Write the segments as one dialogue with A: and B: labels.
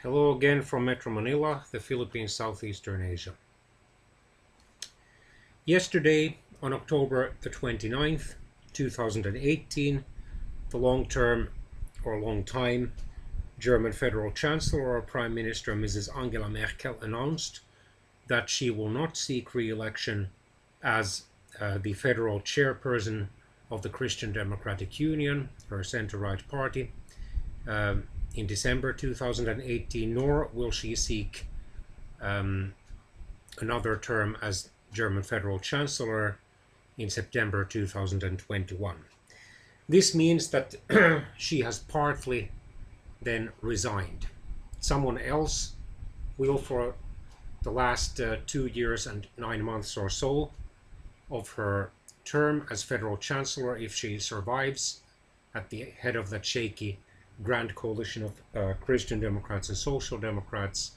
A: Hello again from Metro Manila, the Philippines, Southeastern Asia. Yesterday, on October the 29th, 2018, the long-time German Federal Chancellor or Prime Minister Mrs. Angela Merkel announced that she will not seek re-election as the federal chairperson of the Christian Democratic Union, her center-right party, in December 2018, nor will she seek another term as German Federal Chancellor in September 2021. This means that she has partly then resigned. Someone else will, for the last 2 years and 9 months or so of her term as Federal Chancellor, if she survives at the head of that shaky grand coalition of Christian Democrats and Social Democrats,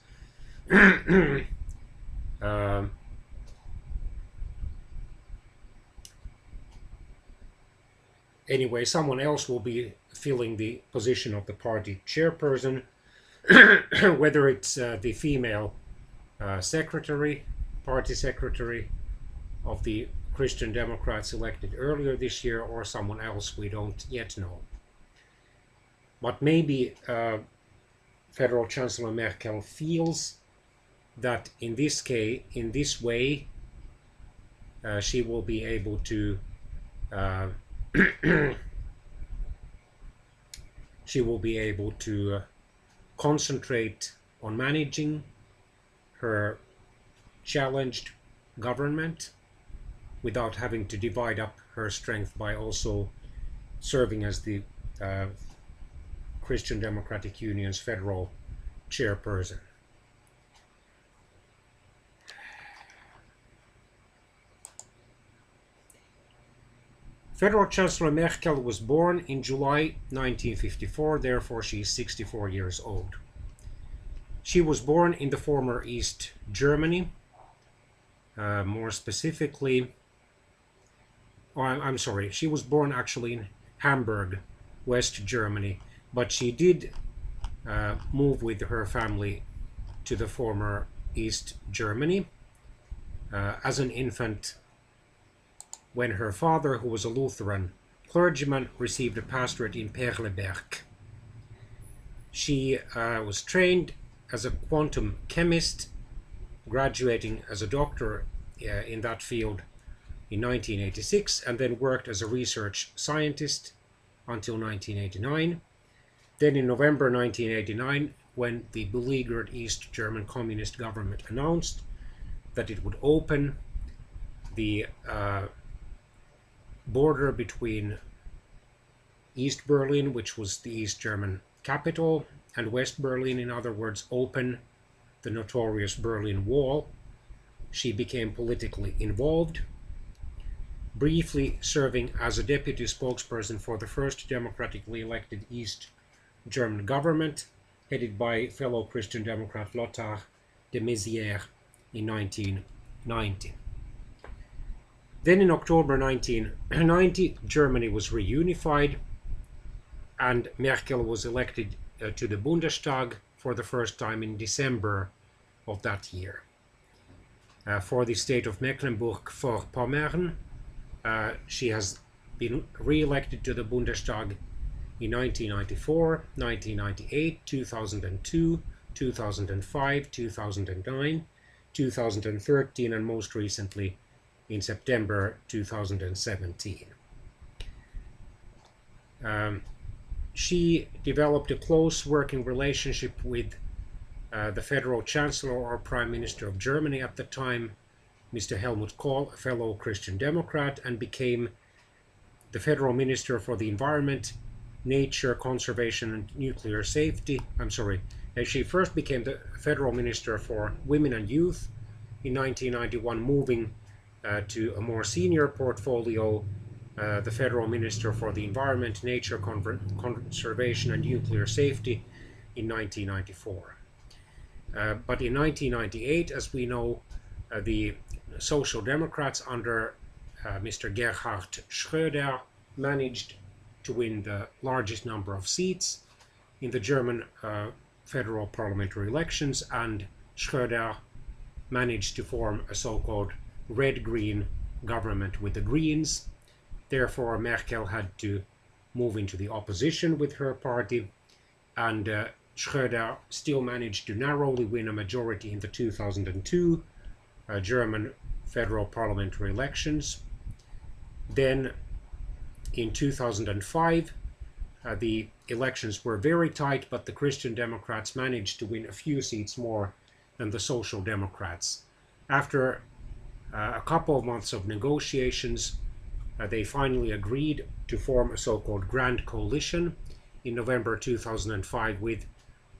A: anyway, someone else will be filling the position of the party chairperson, whether it's the female party secretary of the Christian Democrats elected earlier this year, or someone else we don't yet know. But maybe Federal Chancellor Merkel feels that in this way, she will be able to concentrate on managing her challenged government without having to divide up her strength by also serving as the Christian Democratic Union's federal chairperson. Federal Chancellor Merkel was born in July 1954, therefore she is 64 years old. She was born in the former East Germany, more specifically, she was born actually in Hamburg, West Germany, but she did move with her family to the former East Germany as an infant, when her father, who was a Lutheran clergyman, received a pastorate in Perleberg. She was trained as a quantum chemist, graduating as a doctor in that field in 1986, and then worked as a research scientist until 1989. Then in November 1989, when the beleaguered East German communist government announced that it would open the border between East Berlin, which was the East German capital, and West Berlin, in other words, open the notorious Berlin Wall, she became politically involved, briefly serving as a deputy spokesperson for the first democratically elected East German government, headed by fellow Christian Democrat Lothar de Maizière in 1990. Then in October 1990, Germany was reunified, and Merkel was elected to the Bundestag for the first time in December of that year. For the state of Mecklenburg-Vorpommern, she has been re-elected to the Bundestag in 1994, 1998, 2002, 2005, 2009, 2013, and most recently in September 2017. She developed a close working relationship with the Federal Chancellor or Prime Minister of Germany at the time, Mr. Helmut Kohl, a fellow Christian Democrat, and became the Federal Minister for the Environment, Nature, Conservation and Nuclear Safety. She first became the Federal Minister for Women and Youth in 1991, moving to a more senior portfolio, the Federal Minister for the Environment, Nature, Conservation and Nuclear Safety in 1994. But in 1998, as we know, the Social Democrats under Mr. Gerhard Schröder managed to win the largest number of seats in the German federal parliamentary elections, and Schröder managed to form a so-called red-green government with the Greens. Therefore, Merkel had to move into the opposition with her party, and Schröder still managed to narrowly win a majority in the 2002 German federal parliamentary elections. Then in 2005, the elections were very tight, but the Christian Democrats managed to win a few seats more than the Social Democrats. After a couple of months of negotiations, they finally agreed to form a so-called Grand Coalition in November 2005 with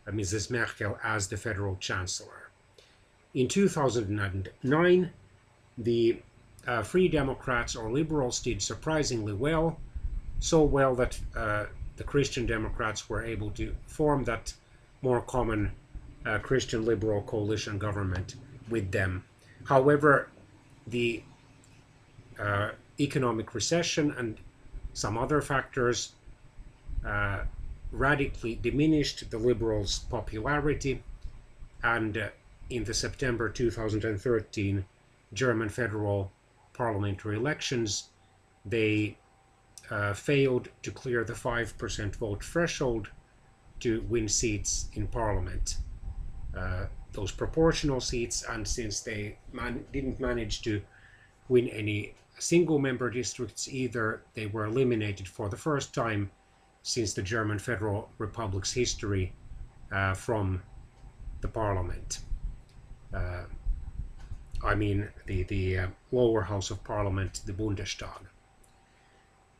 A: Mrs. Merkel as the federal chancellor. In 2009, the Free Democrats or Liberals did surprisingly well, so well that the Christian Democrats were able to form that more common Christian Liberal coalition government with them. However, the economic recession and some other factors radically diminished the Liberals' popularity, and in the September 2013 German federal parliamentary elections, they failed to clear the 5% vote threshold to win seats in parliament. Those proportional seats, and since they didn't manage to win any single member districts either, they were eliminated for the first time since the German Federal Republic's history from the parliament. I mean the lower house of parliament, the Bundestag.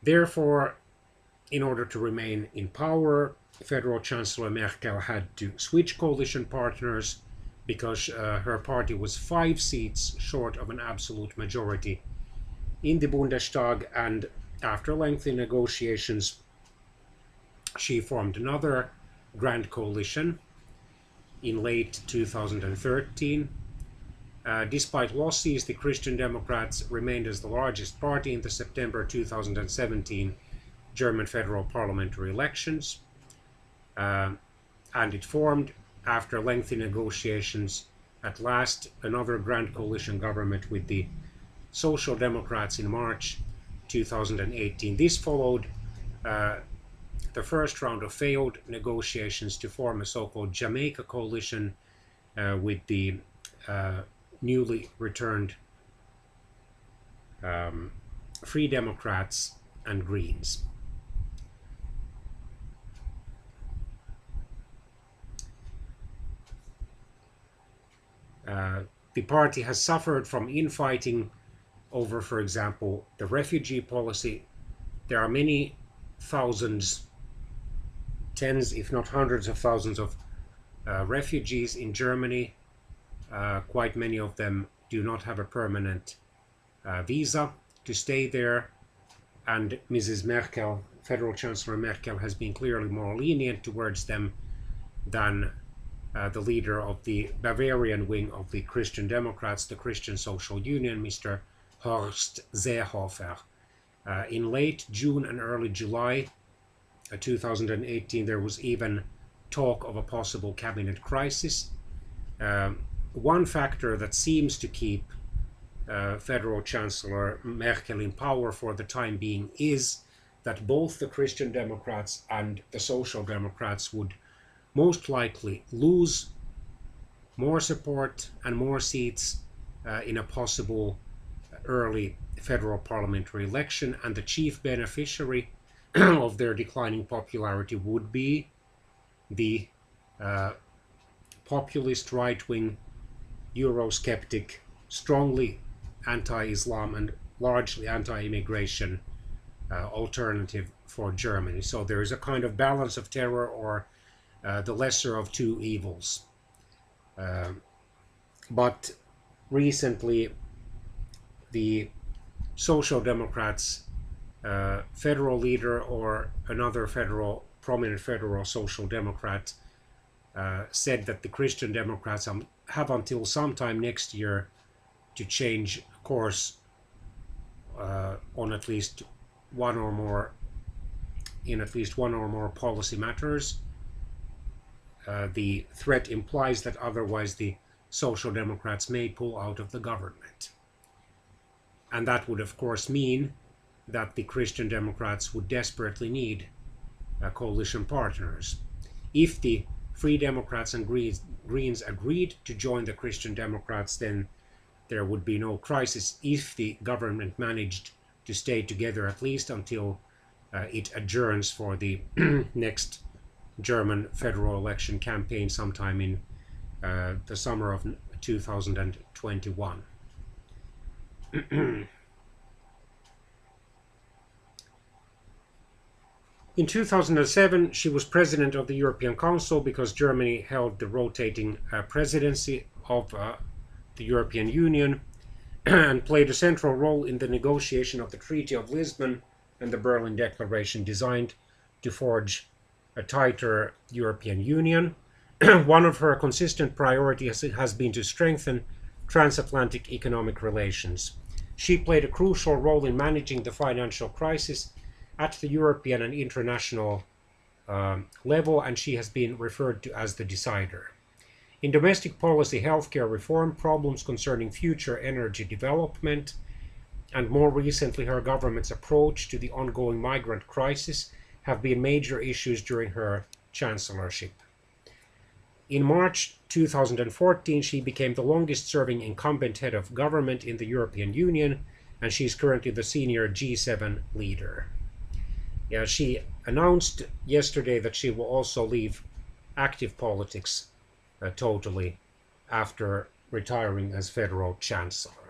A: Therefore, in order to remain in power, Federal Chancellor Merkel had to switch coalition partners because her party was 5 seats short of an absolute majority in the Bundestag, and after lengthy negotiations, she formed another grand coalition in late 2013. Despite losses, the Christian Democrats remained as the largest party in the September 2017 German federal parliamentary elections, and it formed, after lengthy negotiations, at last another grand coalition government with the Social Democrats in March 2018. This followed the first round of failed negotiations to form a so-called Jamaica coalition with the newly returned Free Democrats and Greens. The party has suffered from infighting over, for example, the refugee policy. There are many thousands, tens if not hundreds of thousands of refugees in Germany. Quite many of them do not have a permanent visa to stay there, and Mrs. Merkel, Federal Chancellor Merkel, has been clearly more lenient towards them than the leader of the Bavarian wing of the Christian Democrats, the Christian Social Union, Mr. Horst Seehofer. In late June and early July 2018, there was even talk of a possible cabinet crisis. One factor that seems to keep Federal Chancellor Merkel in power for the time being is that both the Christian Democrats and the Social Democrats would most likely lose more support and more seats in a possible early federal parliamentary election, and the chief beneficiary of their declining popularity would be the populist right-wing Eurosceptic, strongly anti-Islam and largely anti-immigration alternative for Germany. So there is a kind of balance of terror, or the lesser of two evils. But recently, the Social Democrats' federal leader, or another prominent federal Social Democrat, said that the Christian Democrats have until sometime next year to change course on at least one or more policy matters. the threat implies that otherwise the Social Democrats may pull out of the government. And that would, of course, mean that the Christian Democrats would desperately need coalition partners. If the Free Democrats and Greens agreed to join the Christian Democrats, then there would be no crisis if the government managed to stay together at least until it adjourns for the next German federal election campaign sometime in the summer of 2021. In 2007, she was president of the European Council because Germany held the rotating presidency of the European Union and played a central role in the negotiation of the Treaty of Lisbon and the Berlin Declaration, designed to forge a tighter European Union. One of her consistent priorities has been to strengthen transatlantic economic relations. She played a crucial role in managing the financial crisis at the European and international level, and she has been referred to as the decider. In domestic policy, healthcare reform, problems concerning future energy development, and more recently her government's approach to the ongoing migrant crisis have been major issues during her chancellorship. In March 2014, she became the longest-serving incumbent head of government in the European Union, and she is currently the senior G7 leader. Yeah, she announced yesterday that she will also leave active politics totally after retiring as federal chancellor.